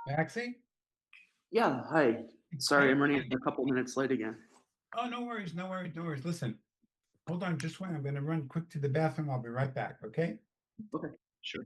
Maxie? Yeah, hi. Sorry, Hey. I'm running a couple minutes late again. Oh, no worries, no worries, no worries. Listen, hold on just one. I'm going to run quick to the bathroom. I'll be right back, okay? Okay, sure.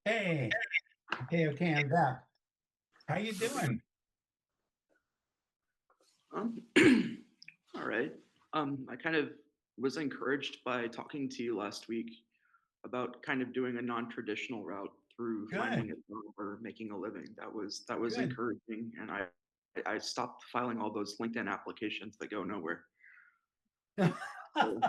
Hey, okay, I'm back. How you doing? Um, all right. I kind of was encouraged by talking to you last week about kind of doing a non-traditional route through finding a Good, job or making a living. That was good. encouraging, and I stopped filing all those LinkedIn applications that go nowhere. So,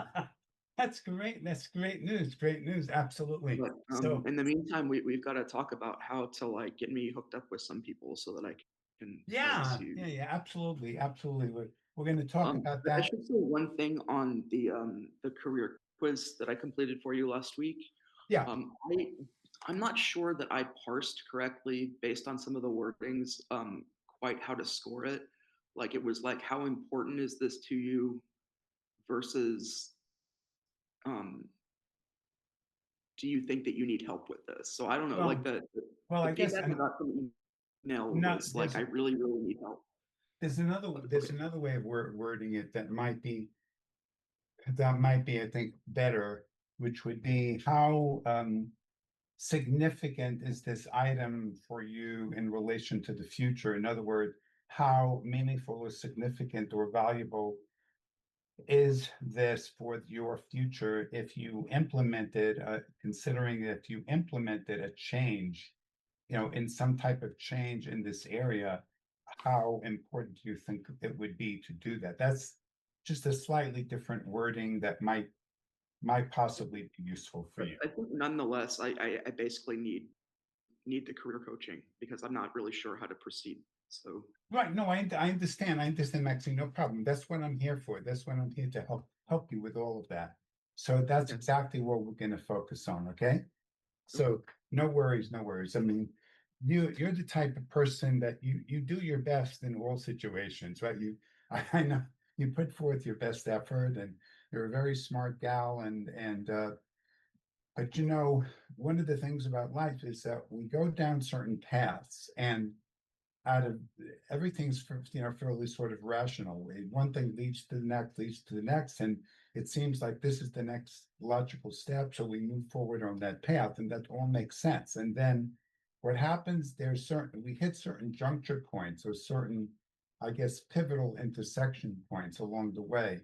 That's great. That's great news. Great news. Absolutely. but So, in the meantime, we've got to talk about how to like get me hooked up with some people so that I can try yeah, to. yeah, absolutely, absolutely. We're going to talk about I that. should say one thing on the career quiz that I completed for you last week. Yeah. I'm not sure that I parsed correctly based on some of the wordings, quite how to score it. Like it was like, how important is this to you versus, um, do you think that you need help with this? So I don't know, like Well, well, the I guess feedback I got from the email no, was like, I really, really need help. there's Okay. another way of wording it that might be, I think, better, which would be how significant is this item for you in relation to the future? In other words, how meaningful or significant or valuable is this for your future if you implemented, considering if you implemented a change, in some type of change in this area, how important do you think it would be to do that? That's just a slightly different wording that might possibly be useful for But you. I think nonetheless, I basically need the career coaching because I'm not really sure how to proceed. So Right. No, I understand. I understand, Maxine. No problem. That's what I'm here for. That's what I'm here to help you with all of that. So that's yeah, exactly what we're going to focus on. Okay. okay. So no worries, no worries. I mean, you're the type of person that you do your best in all situations, right? I know you put forth your best effort, and you're a very smart gal, and but one of the things about life is that we go down certain paths, and out of everything's fairly sort of rational. One thing leads to the next, leads to the next, and it seems like this is the next logical step. So we move forward on that path, and that all makes sense. And then what happens? We hit certain juncture points or certain, I guess, pivotal intersection points along the way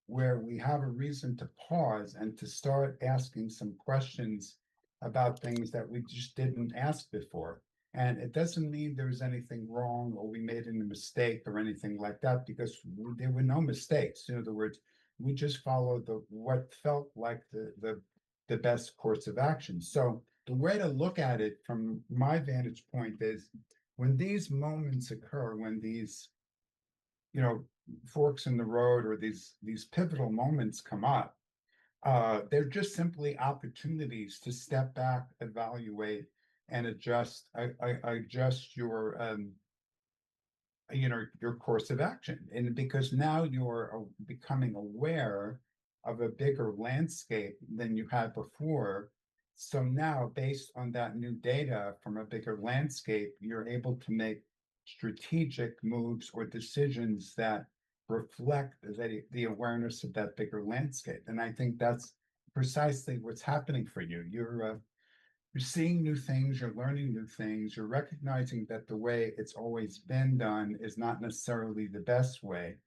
where we have a reason to pause and to start asking some questions about things that we just didn't ask before. And it doesn't mean there was anything wrong or we made any mistake or anything like that, because there were no mistakes. In other words, we just followed what felt like the best course of action. So the way to look at it from my vantage point is when these moments occur, when these, you know, forks in the road or these pivotal moments come up, they're just simply opportunities to step back, evaluate, and adjust your your course of action. And because now you're becoming aware of a bigger landscape than you had before, so now based on that new data from a bigger landscape, you're able to make strategic moves or decisions that reflect the awareness of that bigger landscape. And I think that's precisely what's happening for you. You're seeing new things, you're learning new things, you're recognizing that the way it's always been done is not necessarily the best way.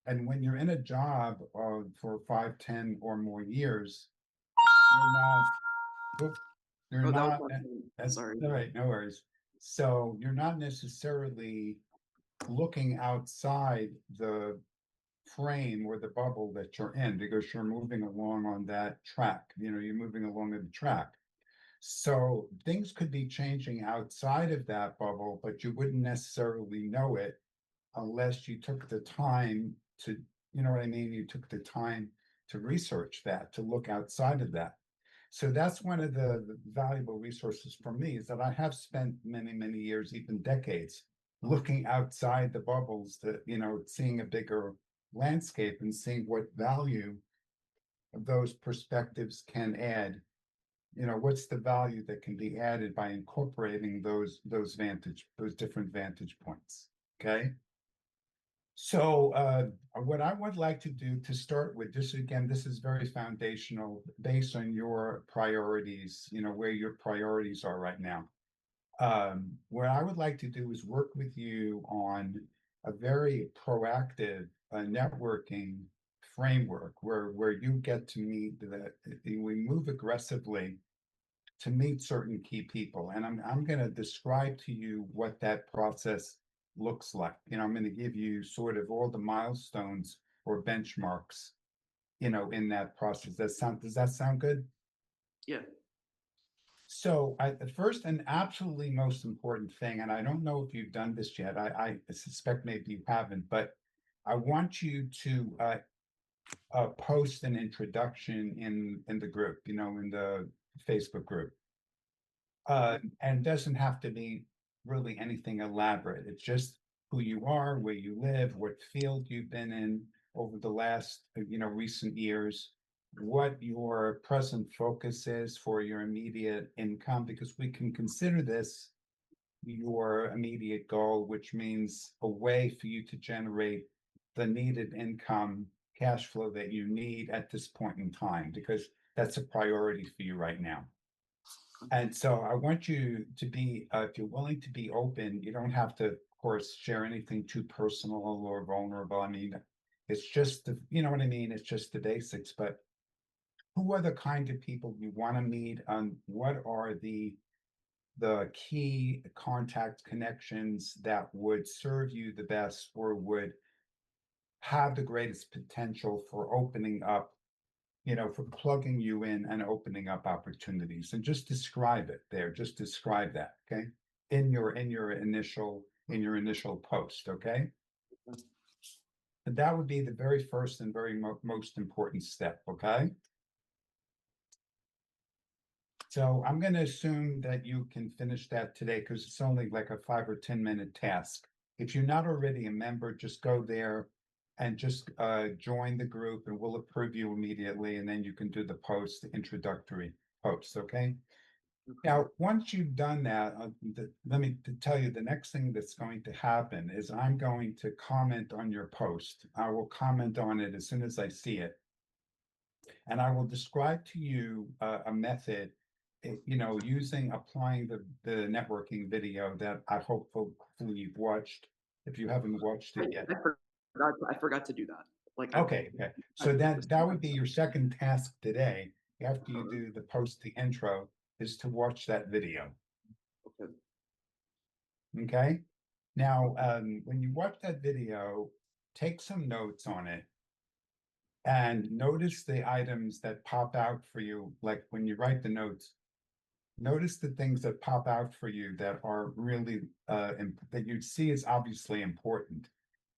And when you're in a job for 5, 10, or more years, you're not, oop, you're Oh, that was not, that's sorry. all right, no worries. So you're not necessarily looking outside the frame or the bubble that you're in because you're moving along on that track. You're moving along the track. So things could be changing outside of that bubble, but you wouldn't necessarily know it unless you took the time to, you know what I mean? You took the time to research that, to look outside of that. So that's one of the valuable resources for me is that I have spent many, many years, even decades, looking outside the bubbles, seeing a bigger landscape and seeing what value those perspectives can add. What's the value that can be added by incorporating those different vantage points. Okay. So what I would like to do to start with, this again, this is very foundational based on your priorities, where your priorities are right now. What I would like to do is work with you on a very proactive networking framework where you get to meet we move aggressively to meet certain key people. And I'm going to describe to you what that process looks like. I'm going to give you sort of all the milestones or benchmarks, in that process. Does that sound good? Yeah. So the first and absolutely most important thing, and I don't know if you've done this yet, I suspect maybe you haven't, but I want you to post an introduction in the group, in the Facebook group. And it doesn't have to be really anything elaborate. It's just who you are, where you live, what field you've been in over the last, recent years, what your present focus is for your immediate income, because we can consider this your immediate goal, which means a way for you to generate the needed income cash flow that you need at this point in time, because that's a priority for you right now. And so I want you to be, if you're willing to be open, you don't have to, of course, share anything too personal or vulnerable. I mean, it's just you know what I mean? It's just the basics. But who are the kind of people you want to meet? What are the key contact connections that would serve you the best or would have the greatest potential for opening up, for plugging you in and opening up opportunities? And just describe it there. Just describe that, okay? In your initial post, okay? And that would be the very first and very most important step, okay? So I'm going to assume that you can finish that today because it's only like a 5 or 10 minute task. If you're not already a member, just go there and just join the group and we'll approve you immediately. And then you can do the introductory post, okay? Now, once you've done that, let me tell you, the next thing that's going to happen is I'm going to comment on your post. I will comment on it as soon as I see it. And I will describe to you a method, applying the networking video that hopefully you've watched, if you haven't watched it yet. I forgot to do that. Okay. So that would be your second task today, after you do the intro, is to watch that video. Okay. Okay. Now, when you watch that video, take some notes on it and notice the items that pop out for you. Like when you write the notes, Notice the things that pop out for you that are really that you see as obviously important.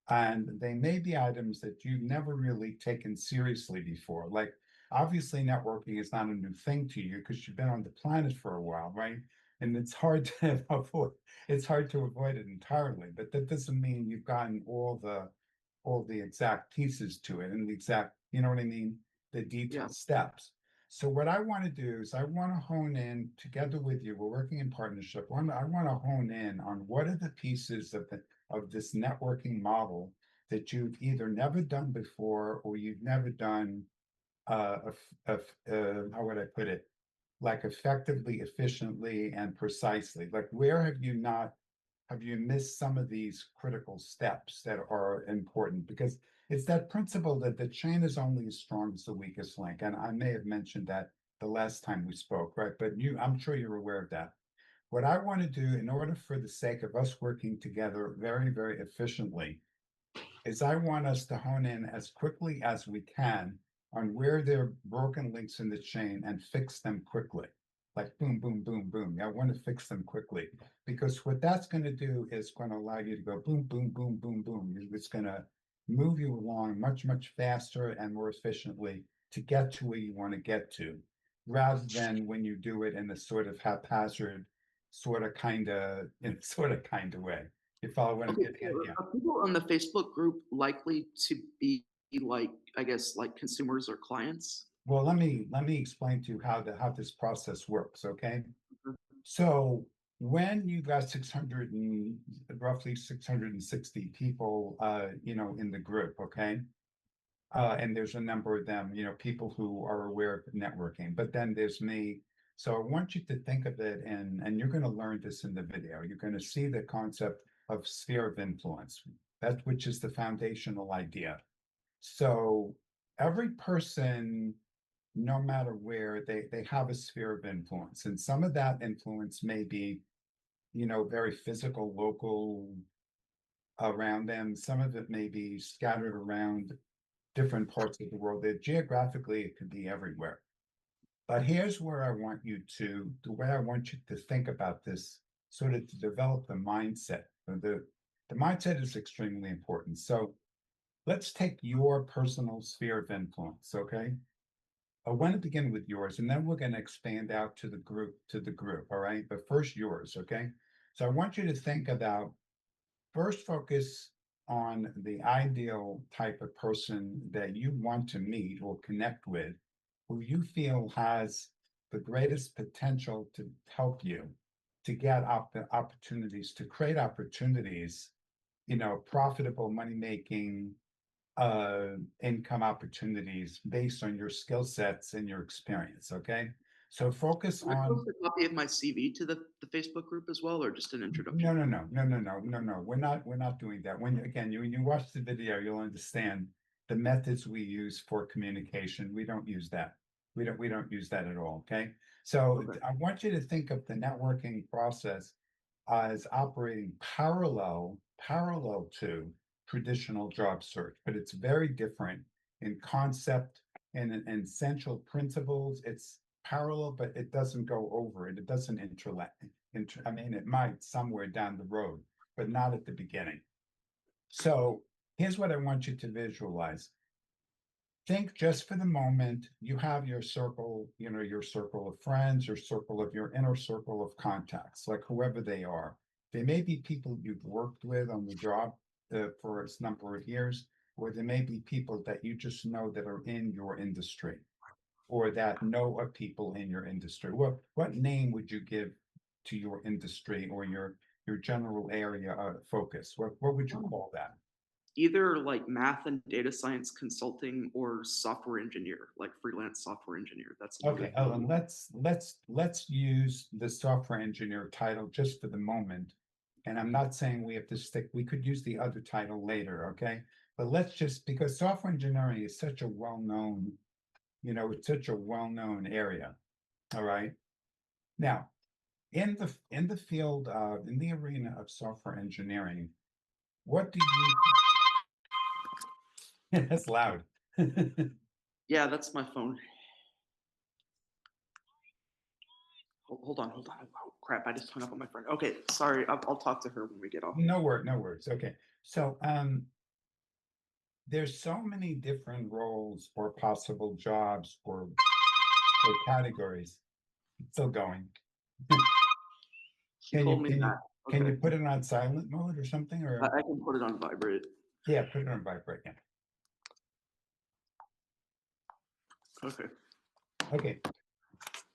And they may be items that you've never really taken seriously before. Like, obviously, networking is not a new thing to you because you've been on the planet for a while, right? And it's hard to avoid. It's hard to avoid it entirely. But that doesn't mean you've gotten all the exact pieces to it and the exact, you know what I mean, the Yeah. detailed steps. So what I want to do is I want to hone in together with you. We're working in partnership. I want to hone in on what are the pieces of this networking model that you've either never done before or you've never done how would I put it? Like effectively, efficiently, and precisely. Like where have you missed some of these critical steps that are important? Because it's that principle that the chain is only as strong as the weakest link. And I may have mentioned that the last time we spoke, right? But I'm sure you're aware of that. What I want to do in order for the sake of us working together very, very efficiently is I want us to hone in as quickly as we can on where there are broken links in the chain and fix them quickly. Like boom, boom, boom, boom. I want to fix them quickly because what that's going to do is going to allow you to go boom, boom, boom, boom, boom. It's going to move you along much, much faster and more efficiently to get to where you want to get to, rather than when you do it in a sort of haphazard, sort of kind of way. You follow what I'm Okay, getting so at? Yeah. are people on the Facebook group likely to be like, I guess, like consumers or clients? Well, let me explain to you how this process works, okay? Mhm. So when you got 600 and roughly 660 people, in the group, okay? And there's a number of them, people who are aware of networking, but then there's me. So I want you to think of it, and you're going to learn this in the video. You're going to see the concept of sphere of influence, which is the foundational idea. So every person, no matter where they have a sphere of influence, and some of that influence may be very physical, local, around them. Some of it may be scattered around different parts of the world. That geographically it could be everywhere. But here's where I want you to the way I want you to think about this, sort of to develop the mindset. The mindset is extremely important. So let's take your personal sphere of influence, okay? I want to begin with yours, and then we're going to expand out to the group, all right? But first yours, okay? So I want you to think about, first focus on the ideal type of person that you want to meet or connect with, who you feel has the greatest potential to help you to get opportunities, to create opportunities, profitable money making income opportunities based on your skill sets and your experience. Okay. So focus Can I on post a copy of my CV to the Facebook group as well, or just an no, introduction? no, no, no, no, no, no, no. We're not doing that. When you watch the video, you'll understand the methods we use for communication. We don't use that. We don't use that at all. Okay. So Okay. I want you to think of the networking process as operating parallel to traditional job search, but it's very different in concept and in essential principles. It's parallel, but it doesn't go over it. It doesn't interlap. I mean, it might somewhere down the road, but not at the beginning. So here's what I want you to visualize. Think just for the moment, you have your circle, your circle of friends, your inner circle of contacts, like whoever they are. They may be people you've worked with on the job for a number of years, or they may be people that you just know that are in your industry or that know of people in your industry. What name would you give to your industry or your general area of focus? What would you call that? Either like math and data science consulting or software engineer, like freelance software engineer. That's another Okay, thing. and let's use the software engineer title just for the moment. And I'm not saying we have to stick, we could use the other title later, okay? But let's just, because software engineering is such a well-known, it's such a well-known area. All right. Now, in the field of in the arena of software engineering, what do you that's loud. Yeah, that's my phone. Hold on. Oh, crap! I just hung up on my friend. Okay, sorry. I'll talk to her when we get off. No words. Okay. So, there's so many different roles or possible jobs or categories. It's still going. She told me Can that. you Okay, put it on silent mode or something? Or I can put it on vibrate. yeah, put it on vibrate. Yeah. Okay. Okay.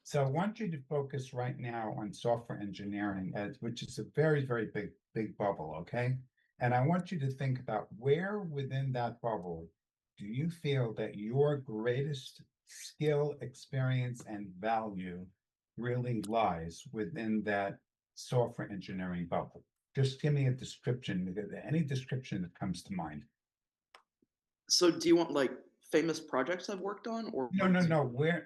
So I want you to focus right now on software engineering, which is a very, very big bubble, okay? And I want you to think about where within that bubble do you feel that your greatest skill, experience, and value really lies within that software engineering bubble? Just give me a description, any description that comes to mind. So, do you want like famous projects I've worked on, No, or no, no.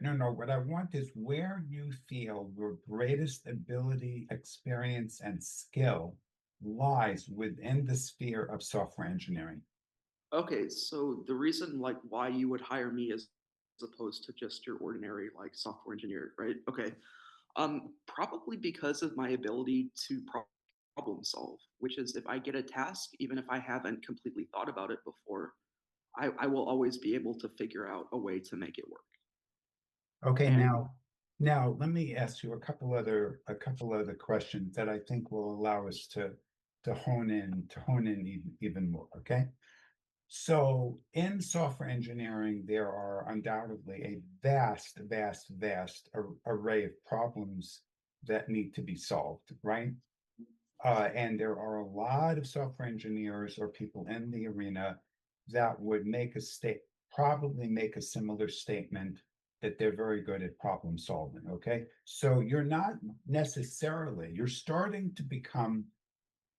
No. What I want is where you feel your greatest ability, experience, and skill lies within the sphere of software engineering. okay? So the reason like why you would hire me as opposed to just your ordinary like software engineer, right? Okay. Probably because of my ability to problem solve, which is if I get a task, even if I haven't completely thought about it before, I will always be able to figure out a way to make it work. Okay, And now let me ask you a couple other questions that I think will allow us to hone in even more. Okay. So in software engineering, there are undoubtedly a vast array of problems that need to be solved, right? And there are a lot of software engineers or people in the arena that would probably make a similar statement that they're very good at problem solving. Okay. So you're starting to become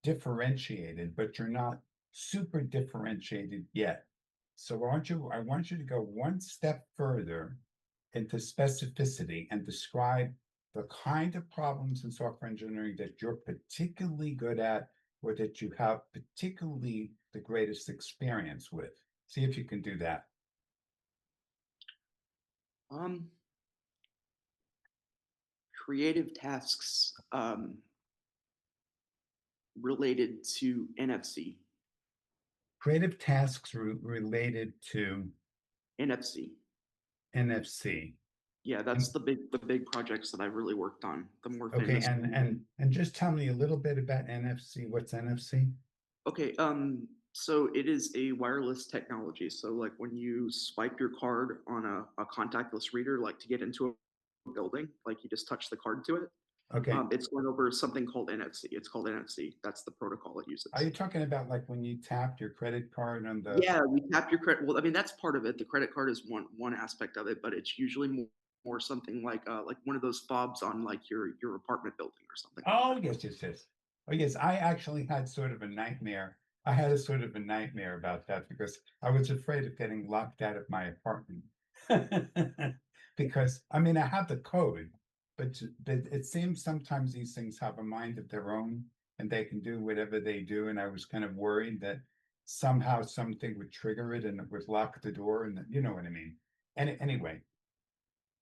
differentiated, but you're not super differentiated yet. So I want you to go one step further into specificity and describe the kind of problems in software engineering that you're particularly good at or that you have particularly the greatest experience with. See if you can do that. um, creative tasks related to NFC. Creative tasks related to NFC. NFC. Yeah, that's And the big projects that I've really worked on. The more okay, famous. and just tell me a little bit about NFC. What's NFC? Okay, so it is a wireless technology. So like when you swipe your card on a contactless reader, like to get into a building, like you just touch the card to it. Okay. It's going over something called NFC. It's called NFC. That's the protocol it Are uses. you talking about like when you tapped your credit card on the Yeah, we tap your credit. Well, I mean that's part of it. The credit card is one aspect of it, but it's usually more something like one of those fobs on like your apartment building or something like Oh, that. yes. Oh, yes, I actually had sort of a nightmare. I had a sort of a nightmare about that because I was afraid of getting locked out of my apartment. Because I mean, I have the code, but it seems sometimes these things have a mind of their own and they can do whatever they do. And I was kind of worried that somehow something would trigger it and it would lock the door, and you know what I mean. And anyway,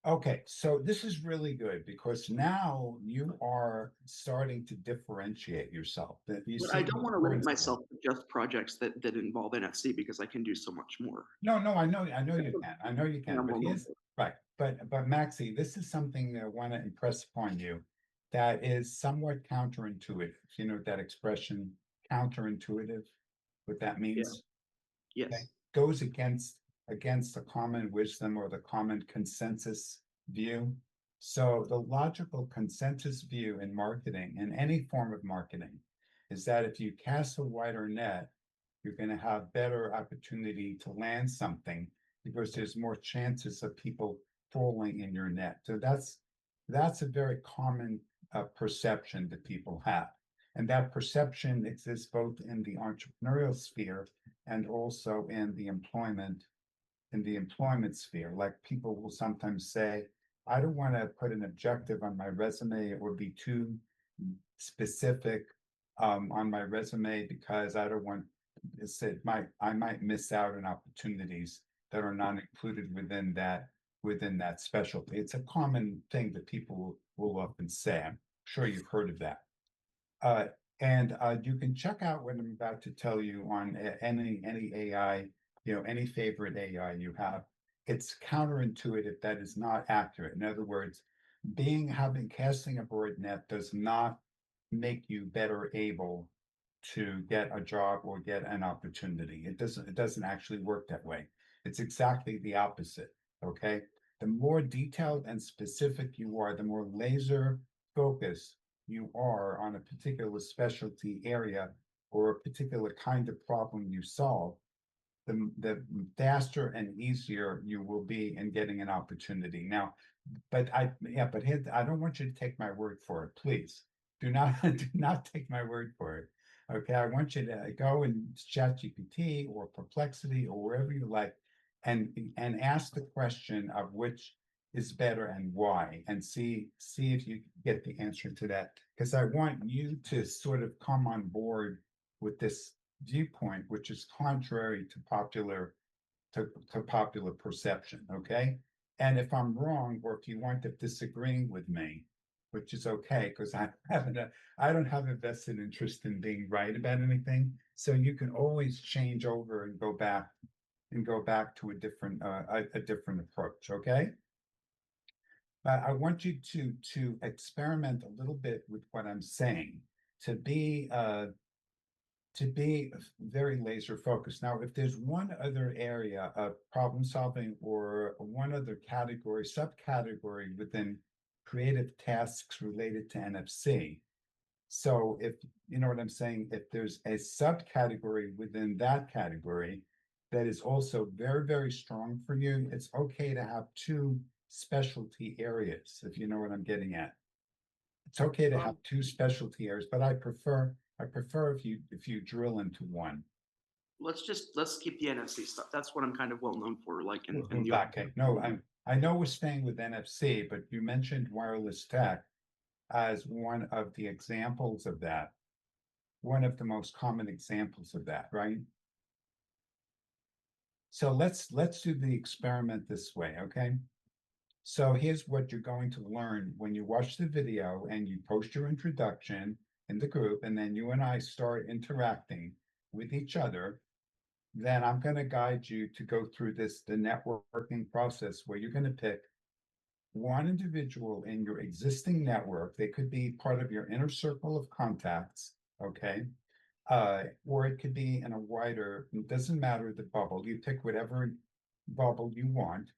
okay, so this is really good because now you are starting to differentiate yourself. That you But I see don't the want to limit importance of that. myself to just projects that involve NFC because I can do so much more. No, no, I know you Yeah, can. But here's right, but Maxie, this is something that I want to impress upon you that is somewhat counterintuitive. You know that expression, counterintuitive, what that yeah, means? Okay, yes. goes against the common wisdom or the common consensus view. So the logical consensus view in marketing, in any form of marketing, is that if you cast a wider net, you're going to have better opportunity to land something because there's more chances of people falling in your net. So that's a very common perception that people have. And that perception exists both in the entrepreneurial sphere and also in the employment sphere. Like people will sometimes say, I don't want to put an objective on my resume or be too specific on my resume because I don't want I might miss out on opportunities that are not included within that within that specialty. It's a common thing that people will often say. I'm sure you've heard of that. Uh, and you can check out what I'm about to tell you on any AI, any favorite AI you have. It's counterintuitive. That is not accurate. In other words, having casting a broad net does not make you better able to get a job or get an opportunity. It doesn't actually work that way. It's exactly the opposite. Okay. The more detailed and specific you are, the more laser focused you are on a particular specialty area or a particular kind of problem you solve, the faster and easier you will be in getting an opportunity. Now, I don't want you to take my word for it, please. Do not do not take my word for it. Okay, I want you to go and ChatGPT or Perplexity or wherever you like, and ask the question of which is better and why, and see if you get the answer to that. Because I want you to sort of come on board with this viewpoint, which is contrary to popular perception. Okay. And if I'm wrong, or if you wind up disagreeing with me, which is okay, because I don't have a vested interest in being right about anything. So you can always change over and go back to a different approach. Okay. But I want you to experiment a little bit with what I'm saying to be very laser focused. Now, if there's one other area of problem solving or one other category, subcategory within creative tasks related to NFC, so if you know what I'm saying, if there's a subcategory within that category that is also very, very strong for you, it's okay to have two specialty areas, if you know what I'm getting at. It's okay to have Um, two specialty areas, but I prefer if you drill into one. let's keep the NFC stuff. That's what I'm kind of well known for, like in the Okay, no, I know we're staying with NFC, but you mentioned wireless tech as one of the examples of that, one of the most common examples of that, right? So let's do the experiment this way, okay? So here's what you're going to learn when you watch the video and you post your introduction in the group, and then you and I start interacting with each other. Then I'm going to guide you to go through the networking process where you're going to pick one individual in your existing network. They could be part of your inner circle of contacts, okay? Or it could be in a wider, it doesn't matter the bubble. You pick whatever bubble you want,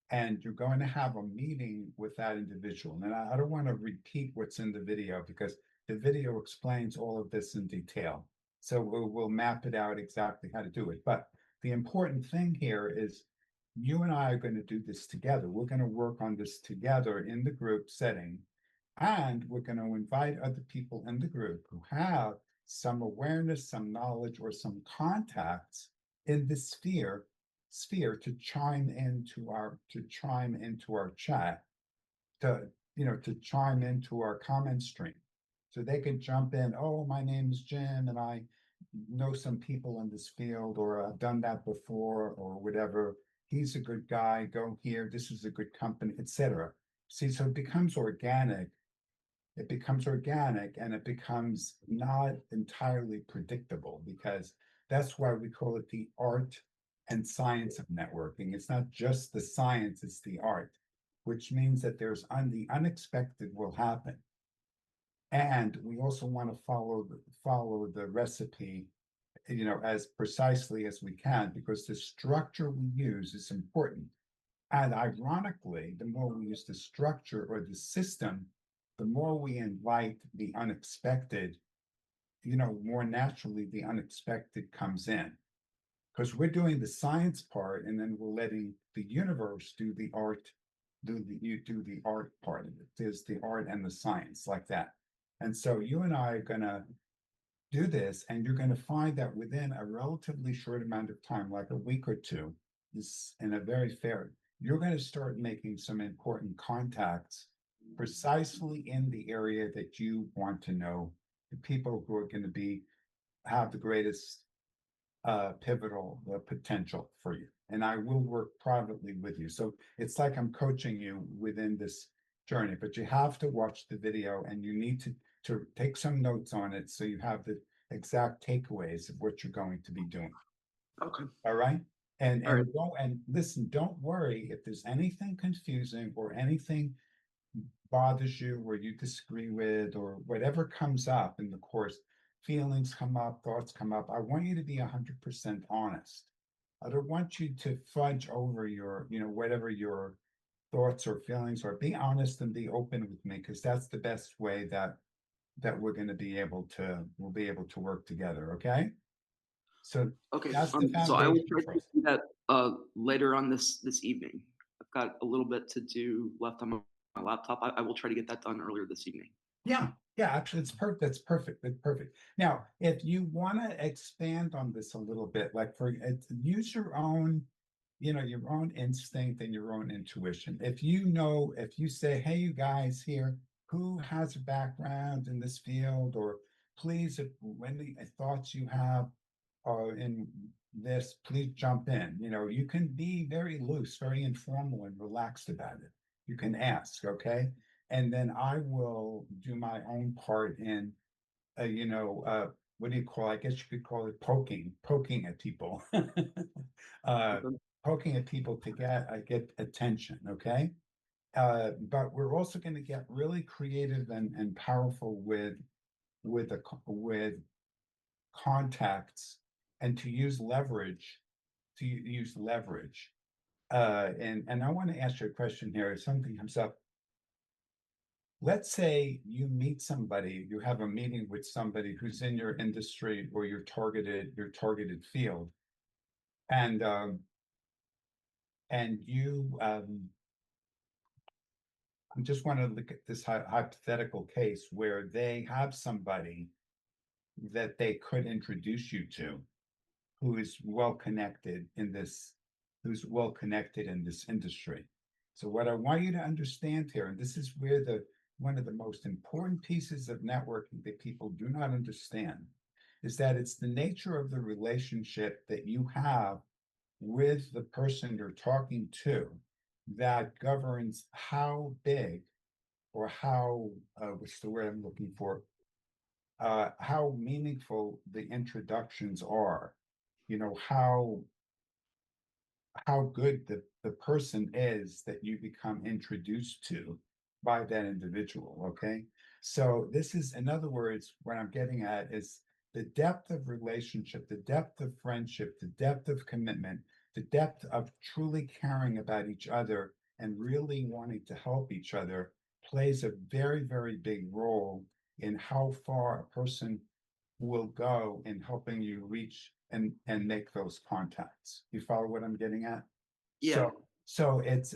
and you're going to have a meeting with that individual. And I don't want to repeat what's in the video because the video explains all of this in detail. So we'll map it out exactly how to do it. But the important thing here is you and I are going to do this together. We're going to work on this together in the group setting. And we're going to invite other people in the group who have some awareness, some knowledge, or some contacts in this sphere to chime into our chat, to chime into our comment stream. So they can jump in, oh, my name is Jim and I know some people in this field, or I've done that before, or whatever. He's a good guy, go here, this is a good company, etc. See, so it becomes organic and it becomes not entirely predictable, because that's why we call it the art and science of networking. It's not just the science, it's the art, which means that the unexpected will happen. And we also want to follow the recipe, as precisely as we can, because the structure we use is important. And ironically, the more we use the structure or the system, the more we invite the unexpected, more naturally the unexpected comes in. Because we're doing the science part, and then we're letting the universe do the art, you do the art part of it. There's the art and the science, like that. And so you and I are gonna do this, and you're gonna find that within a relatively short amount of time, like a week or two, this in a very fair, you're going to start making some important contacts precisely in the area that you want to know, the people who are going to have the greatest pivotal potential for you. And I will work privately with you. So it's like I'm coaching you within this journey, but you have to watch the video and you need to take some notes on it so you have the exact takeaways of what you're going to be doing. Okay. All right. All right. And don't and listen, don't worry if there's anything confusing or anything bothers you or you disagree with or whatever comes up in the course, feelings come up, thoughts come up. I want you to be 100% honest. I don't want you to fudge over your, whatever your thoughts or feelings are. Be honest and be open with me because that's the best way that we're going to be able to we'll be able to work together. Okay. So Okay. that's the So I will foundation try for to us. do that later on this evening. I've got a little bit to do left on my laptop. I will try to get that done earlier this evening. Yeah, yeah, actually, it's perfect. That's perfect. That's perfect. Now, if you want to expand on this a little bit, like use your own, your own instinct and your own intuition. If you say, "Hey, you guys here, who has a background in this field?" or please, if any thoughts you have are in this, please jump in. You can be very loose, very informal, and relaxed about it. You can ask, okay? And then I will do my own part in, what do you call? I guess you could call it poking at people, uh, Okay. poking at people to get attention. Okay, but we're also going to get really creative and powerful with contacts and to use leverage. And I want to ask you a question here. If something comes up, let's say you meet somebody, you have a meeting with somebody who's in your industry or your targeted field, and you I just want to look at this hypothetical case where they have somebody that they could introduce you to who is well connected in this industry. So what I want you to understand here, and this is where the one of the most important pieces of networking that people do not understand, is that it's the nature of the relationship that you have with the person you're talking to that governs how big or how what's the word I'm looking for, how meaningful the introductions are, how good the person is that you become introduced to by that individual. Okay. So this is, in other words, what I'm getting at is the depth of relationship, the depth of friendship, the depth of commitment, the depth of truly caring about each other and really wanting to help each other plays a very, very big role in how far a person will go in helping you reach and make those contacts. You follow what I'm getting at? Yeah. So it's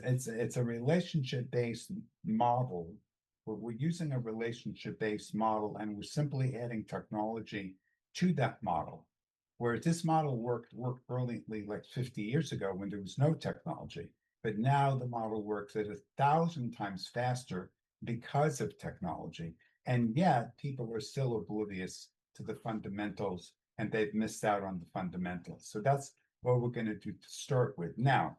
a relationship based model. We're using a relationship based model and we're simply adding technology to that model. Whereas this model worked brilliantly like 50 years ago when there was no technology. But now the model works at 1,000 times faster because of technology. And yet people are still oblivious to the fundamentals and they've missed out on the fundamentals. So that's what we're going to do to start with. Now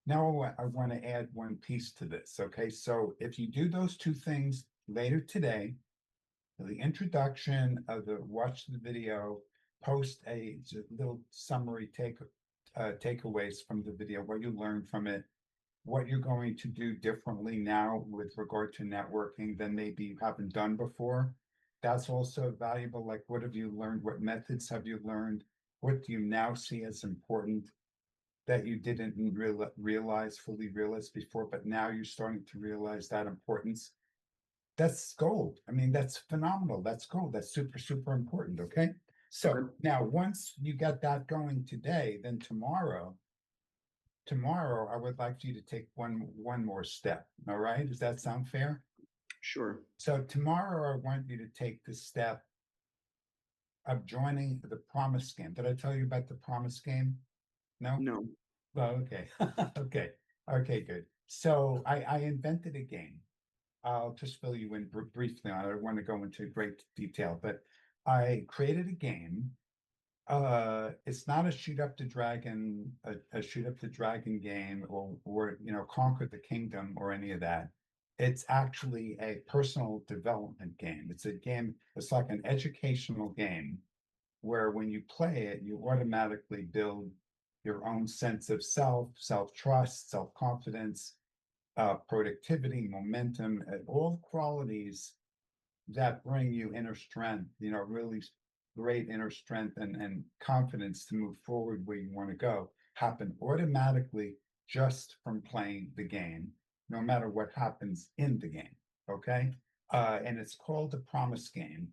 I want to add one piece to this. Okay. So if you do those two things later today, the introduction of watch the video, post a little summary takeaways from the video, what you learned from it, what you're going to do differently now with regard to networking than maybe you haven't done before. That's also valuable. Like, what have you learned? What methods have you learned? What do you now see as important that you didn't fully realize before, but now you're starting to realize that importance? That's gold. I mean, that's phenomenal. That's gold. That's super, super important. Okay. So Okay. now once you get that going today, then tomorrow I would like you to take one more step. All right. Does that sound fair? Sure. So tomorrow I want you to take the step of joining the promise game. Did I tell you about the promise game? No? No. Oh, okay. Okay. Okay, good. So I invented a game. I'll just fill you in briefly on it. I don't want to go into great detail, but I created a game It's not a shoot up the dragon, a shoot up the dragon game or conquer the kingdom or any of that. It's actually a personal development game. It's a game, it's like an educational game where when you play it, you automatically build your own sense of self, self-trust, self-confidence, productivity, momentum, all qualities that bring you inner strength, really great inner strength and confidence to move forward where you want to go happen automatically just from playing the game, no matter what happens in the game. Okay. And it's called the promise game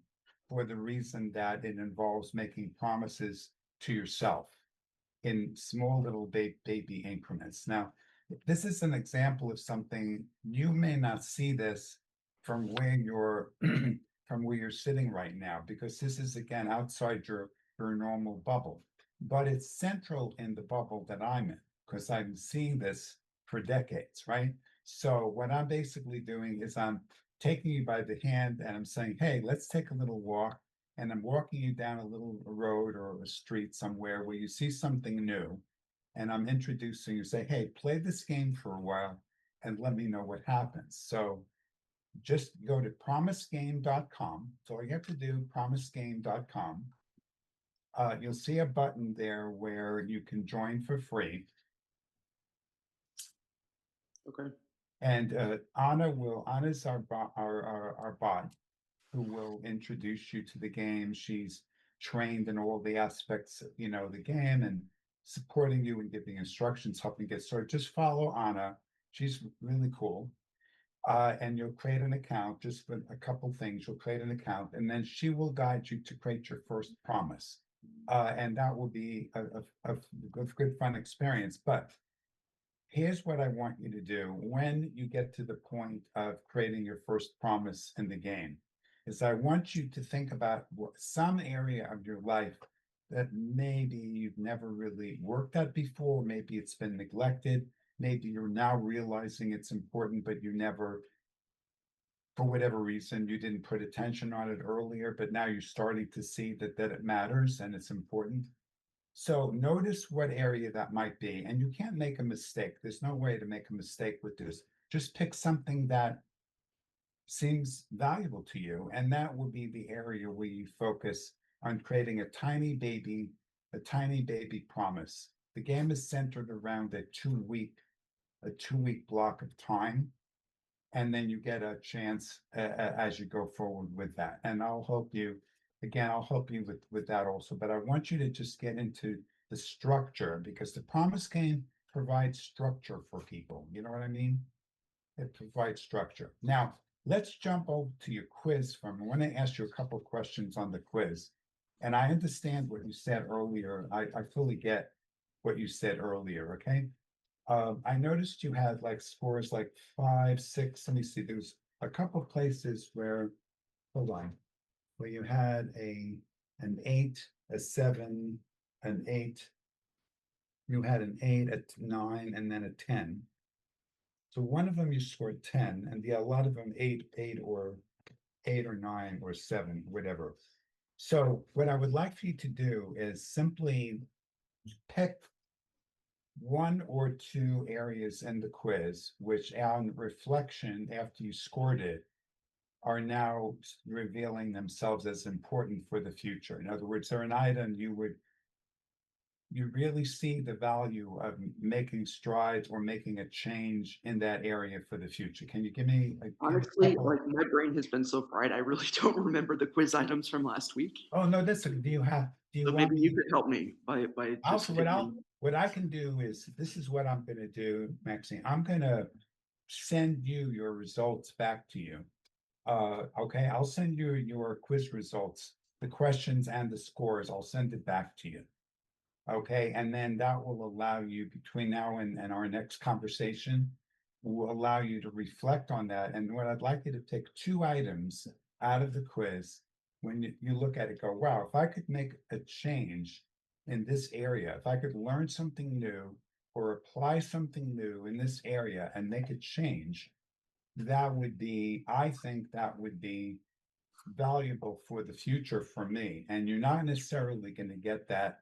for the reason that it involves making promises to yourself in small little baby increments. Now, this is an example of something you may not see this from where you're from where you're sitting right now, because this is again outside your normal bubble, but it's central in the bubble that I'm in because I'm seeing this for decades, right? So what I'm basically doing is I'm taking you by the hand and I'm saying, hey, let's take a little walk, and I'm walking you down a little road or a street somewhere where you see something new, and I'm introducing you, say, hey, play this game for a while and let me know what happens. So just go to promisegame.com. So all you have to do, promisegame.com. You'll see a button there where you can join for free. Okay. And Anna's our bot who will introduce you to the game. She's trained in all the aspects, the game and supporting you and giving instructions, helping get started. Just follow Anna. She's really cool. And you'll create an account just with a couple things. You'll create an account, and then she will guide you to create your first promise. And that will be a good fun experience. But here's what I want you to do when you get to the point of creating your first promise in the game is I want you to think about some area of your life that maybe you've never really worked at before, maybe it's been neglected, maybe you're now realizing it's important, but you never, for whatever reason, you didn't put attention on it earlier, but now you're starting to see that it matters and it's important. So notice what area that might be, and you can't make a mistake. There's no way to make a mistake with this. Just pick something that seems valuable to you, and that will be the area where you focus on creating a tiny baby promise. The game is centered around a 2 week block of time, and then you get a chance as you go forward with that. And I'll help you again. I'll help you with that also. But I want you to just get into the structure because the promise game provides structure for people. You know what I mean? It provides structure. Now let's jump over to your quiz form. I want to ask you a couple of questions on the quiz. And I understand what you said earlier. I fully get what you said earlier. Okay. I noticed you had like scores like 5, 6. Let me see. There's a couple places where, hold on, where you had an 8, a 7, an 8. You had an 8, a 9, and then a 10. So one of them you scored 10, and a lot of them 8 or 9 or 7, whatever. So what I would like for you to do is simply pick one or two areas in the quiz, which on reflection, after you scored it, are now revealing themselves as important for the future. In other words, they're an item you really see the value of making strides or making a change in that area for the future. Can you give me a Honestly, couple? like, my brain has been so fried, I really don't remember the quiz items from last week. Oh no, do you So want maybe you me? could help me by Also, just giving me. what I can do is this is what I'm gonna do, Maxine. I'm gonna send you your results back to you. Okay, I'll send you your quiz results, the questions and the scores. I'll send it back to you. Okay, and then that will allow you between now and our next conversation, will allow you to reflect on that. And what I'd like you to take two items out of the quiz when you look at it, go, wow, if I could make a change in this area, if I could learn something new or apply something new in this area and make a change, that would be, I think that would be valuable for the future for me. And you're not necessarily going to get that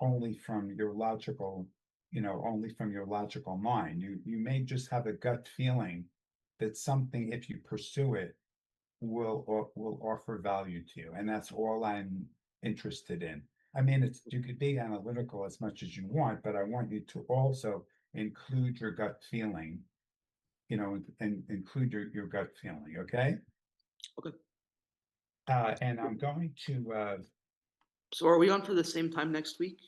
only from your logical, only from your logical mind. You may just have a gut feeling that something, if you pursue it, will offer value to you, and that's all I'm interested in. I mean, it's you could be analytical as much as you want, but I want you to also include your gut feeling, and include your gut feeling. Okay. Okay. And I'm going to So are we on for the same time next week?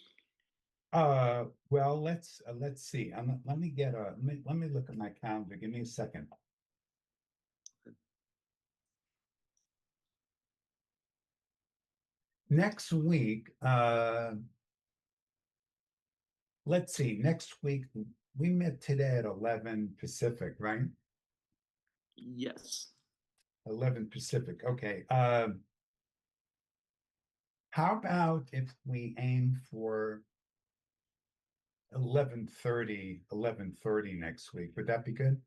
well, let's see. Let me get a let me look at my calendar. Give me a second. Next week, let's see. Next week, we met today at 11 Pacific, right? Yes. 11 Pacific. Okay. How about if we aim for 11:30 next week? Would that be good?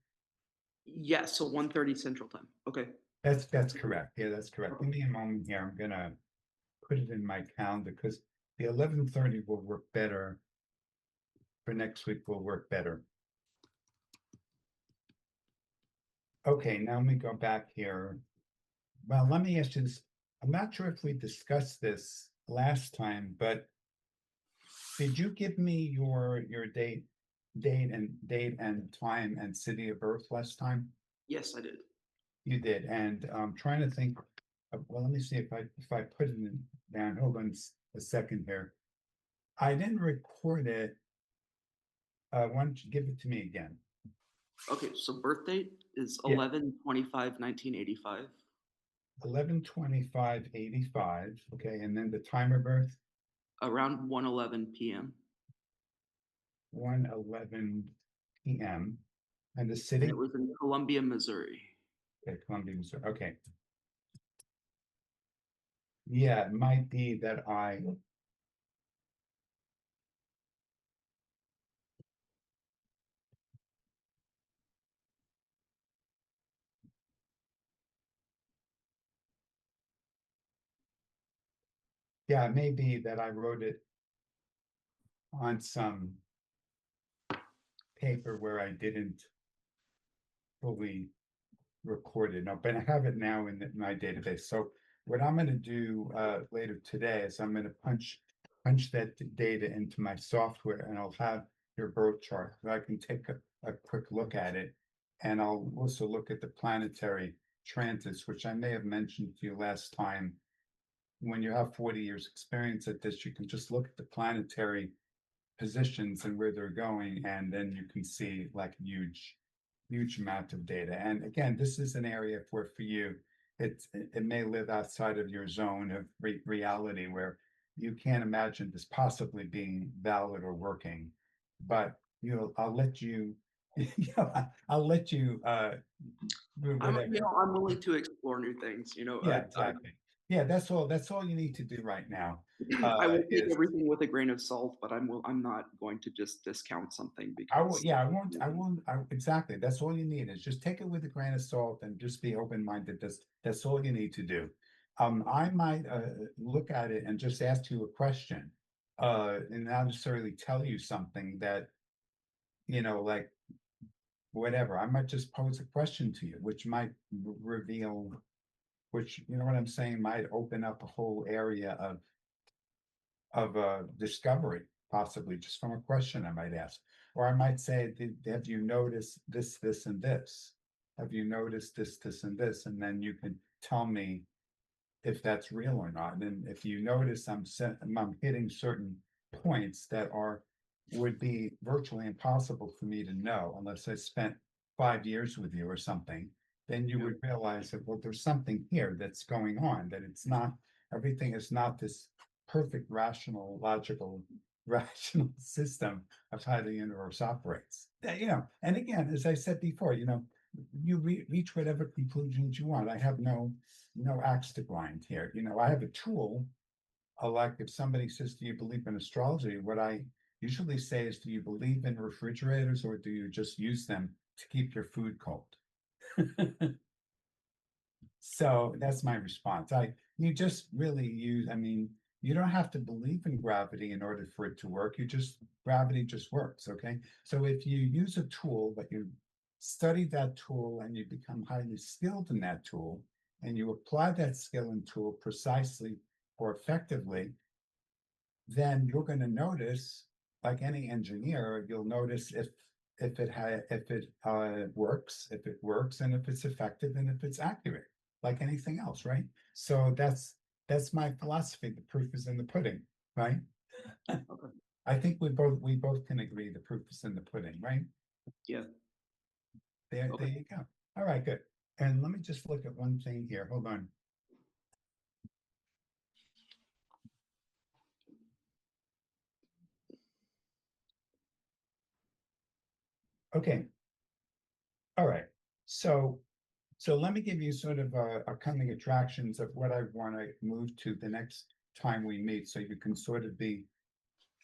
Yes, so 1:30 Central Time. Okay. That's correct. Yeah, that's correct. Okay. Give me a moment here. I'm gonna put it in my calendar because the 11:30 will work better for next week. Will work better. Okay, now let me go back here. Well, let me ask you this. I'm not sure if we discussed this last time, but did you give me your date and time and city of birth last time? Yes, I did. You did, and I'm trying to think. Well, let me see if I put it in down. Hold on a second here. I didn't record it. Why don't you give it to me again? Okay, so birth date is Yeah, 11/25/1985, 11/25/85. Okay, and then the time of birth, around 1:11 p.m. 1:11 p.m. And the And it city? was in Columbia, Missouri. Okay, Columbia, Missouri. Okay. Yeah, it might be that yeah, it may be that I wrote it on some paper where I didn't fully record it. No, but I have it now in my database. So what I'm going to do later today is I'm going to punch that data into my software, and I'll have your birth chart. So I can take a quick look at it, and I'll also look at the planetary transits, which I may have mentioned to you last time. When you have 40 years experience at this, you can just look at the planetary positions and where they're going, and then you can see like huge amount of data. And again, this is an area where for you, it may live outside of your zone of reality where you can't imagine this possibly being valid or working. But I'll let you, I'll let you do whatever. I'm willing to explore new things. Yeah, exactly. Yeah, that's all you need to do right now. I will take Is everything with a grain of salt, but I'm not going to just discount something I will, because yeah, exactly. That's all you need is just take it with a grain of salt and just be open-minded. That's all you need to do. I might look at it and just ask you a question, and not necessarily tell you something that, like whatever. I might just pose a question to you, which might reveal, which, you know what I'm saying, might open up a whole area of discovery, possibly just from a question I might ask. Or I might say, have you noticed this, this, and this? Have you noticed this, this, and this? And then you can tell me if that's real or not. And if you notice I'm hitting certain points that would be virtually impossible for me to know unless I spent 5 years with you or something, then you yeah. would realize that, well, there's something here that's going on, that it's not, everything is not this perfect, rational, logical, rational system of how the universe operates. And again, as I said before, you reach whatever conclusions you want. I have no axe to grind here. I have a tool. Like if somebody says, "Do you believe in astrology?" What I usually say is, "Do you believe in refrigerators, or do you just use them to keep your food cold?" So that's my response. You just really use, I mean, you don't have to believe in gravity in order for it to work. Gravity just works, okay? So if you use a tool, but you study that tool and you become highly skilled in that tool, and you apply that skill and tool precisely or effectively, then you're going to notice, like any engineer, you'll notice if it works, if it works, and if it's effective and if it's accurate, like anything else, right? So that's my philosophy. The proof is in the pudding, right? Okay. I think we both can agree the proof is in the pudding, right? Yeah. There Okay. you go. All right, good. And let me just look at one thing here. Hold on. Okay. All right. So let me give you sort of upcoming attractions of what I want to move to the next time we meet, so you can sort of be,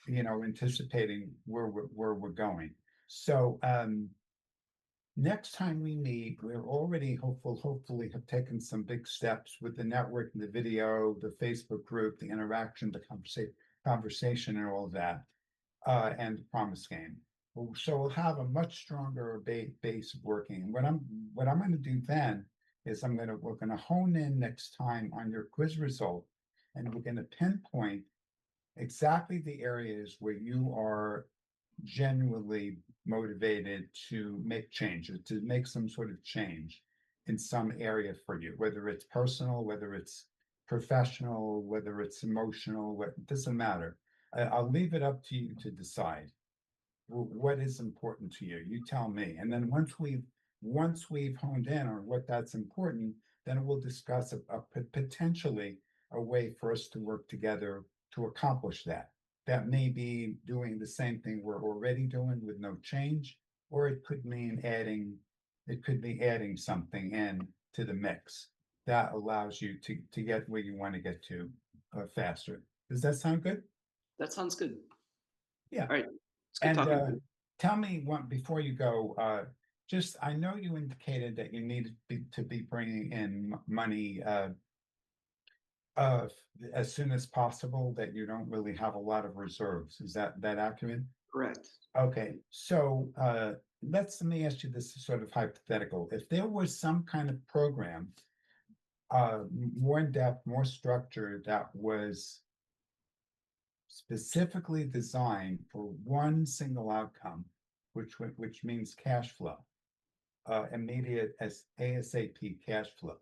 anticipating where we're going. So next time we meet, we're already hopefully have taken some big steps with the network, the video, the Facebook group, the interaction, the conversation, and all of that, and the promise game. So we'll have a much stronger base working. What I'm going to do then is we're going to hone in next time on your quiz result, and we're going to pinpoint exactly the areas where you are genuinely motivated to make changes, to make some sort of change in some area for you, whether it's personal, whether it's professional, whether it's emotional, it doesn't matter. I'll leave it up to you to decide what is important to you. You tell me. And then once we've honed in on what that's important, then we'll discuss potentially a way for us to work together to accomplish that. That may be doing the same thing we're already doing with no change, or it could be adding something in to the mix that allows you to get where you want to get to faster. Does that sound good? That sounds good. Yeah. All right. It's good And talking to you. tell me one before you go. Just I know you indicated that you needed to be bringing in money uh, as soon as possible. That you don't really have a lot of reserves. Is that accurate? Correct. Okay, so let me ask you this sort of hypothetical. If there was some kind of program, more in depth, more structured, that was specifically designed for one single outcome, which means cash flow, immediate as ASAP cash flow,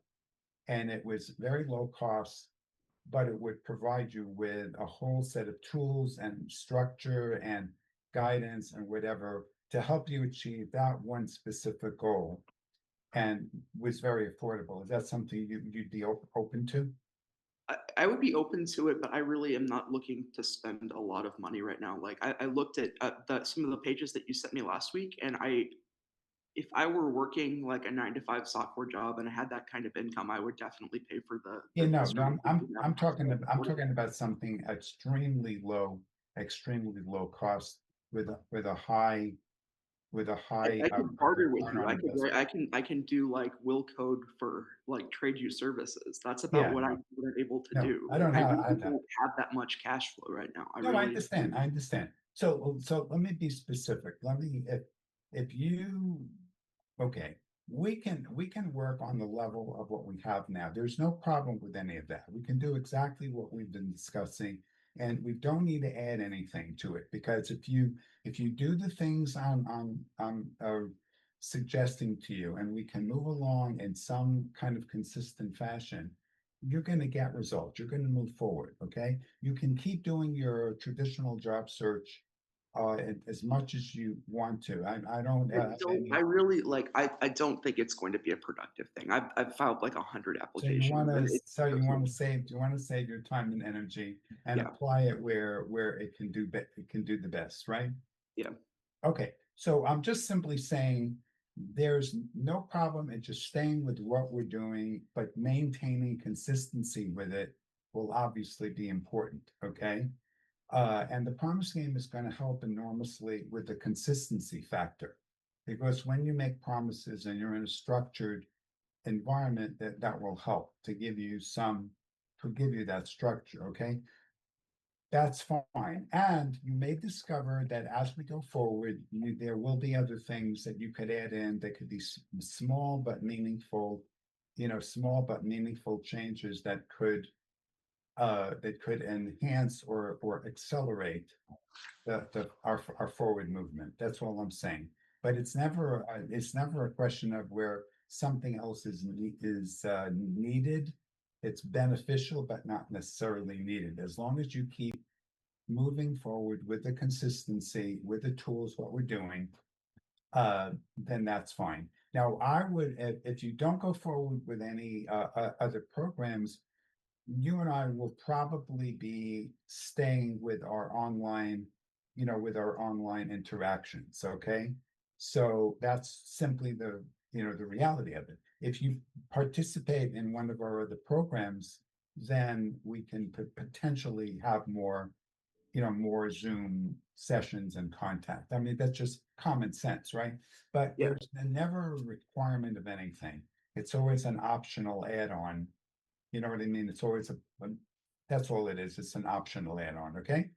and it was very low cost, but it would provide you with a whole set of tools and structure and guidance and whatever to help you achieve that one specific goal, and was very affordable. Is that something you'd be open to? I would be open to it, but I really am not looking to spend a lot of money right now. Like I looked at some of the pages that you sent me last week, and if I were working like a 9 to 5 software job and I had that kind of income, I would definitely pay for Yeah, the no, services you have. I'm talking about something extremely low cost with a high I can barter with return you. on investment. I can do like will code for like trade you services. That's about Yeah, what no, I'm able to no, do. I Like don't I have really don't have that much cash flow right now. I No, I really understand. I understand. So let me be specific. If you okay, we can work on the level of what we have now. There's no problem with any of that. We can do exactly what we've been discussing, and we don't need to add anything to it, because if you do the things I'm suggesting to you, and we can move along in some kind of consistent fashion, you're going to get results. You're going to move forward. Okay, you can keep doing your traditional job search as much as you want to. I don't have I any. really like I don't think it's going to be a productive thing. I've filed like 100 So you want applications to, and it's so you just want to save, you want to save your time and energy and yeah, apply it where it can do the best, right? yeah. Okay, so I'm just simply saying there's no problem in just staying with what we're doing, but maintaining consistency with it will obviously be important, okay? And the promise game is going to help enormously with the consistency factor. Because when you make promises and you're in a structured environment that will help to give you to give you that structure, okay? That's fine. And you may discover that as we go forward, there will be other things that you could add in that could be small but meaningful, small but meaningful changes that could enhance or accelerate our forward movement. That's all I'm saying. But it's never a question of where something else is needed. It's beneficial, but not necessarily needed. As long as you keep moving forward with the consistency, with the tools, what we're doing, then that's fine. Now, if you don't go forward with any other programs, you and I will probably be staying with our online interactions. Okay. So that's simply the reality of it. If you participate in one of our other programs, then we can potentially have more Zoom sessions and contact. I mean, that's just common sense, right? But Yeah. there's never a requirement of anything. It's always an optional add-on. You know what I mean? It's always that's all it is. It's an optional add-on, okay?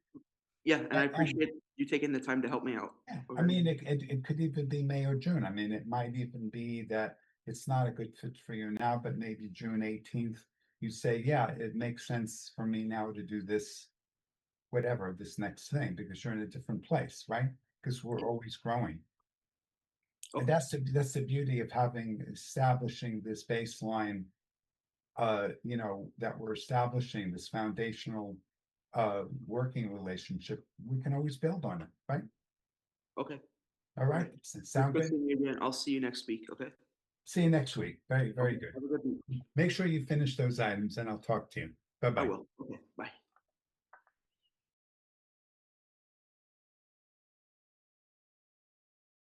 Yeah, and I And appreciate you taking the time to help me out. yeah, I Okay. mean, it could even be May or June. I mean, it might even be that it's not a good fit for you now, but maybe June 18th, you say, yeah, it makes sense for me now to do this, whatever, this next thing, because you're in a different place, right? Because we're always growing. And Okay. that's the beauty of establishing this baseline, that we're establishing this foundational working relationship. We can always build on it, right? Okay. All All right. right. Does it It was sound good good? seeing you again. I'll see you next week. Okay. See you next week. Very, very Okay. good. Have a good week. Make sure you finish those items and I'll talk to you. Bye I bye. will. Okay. Bye.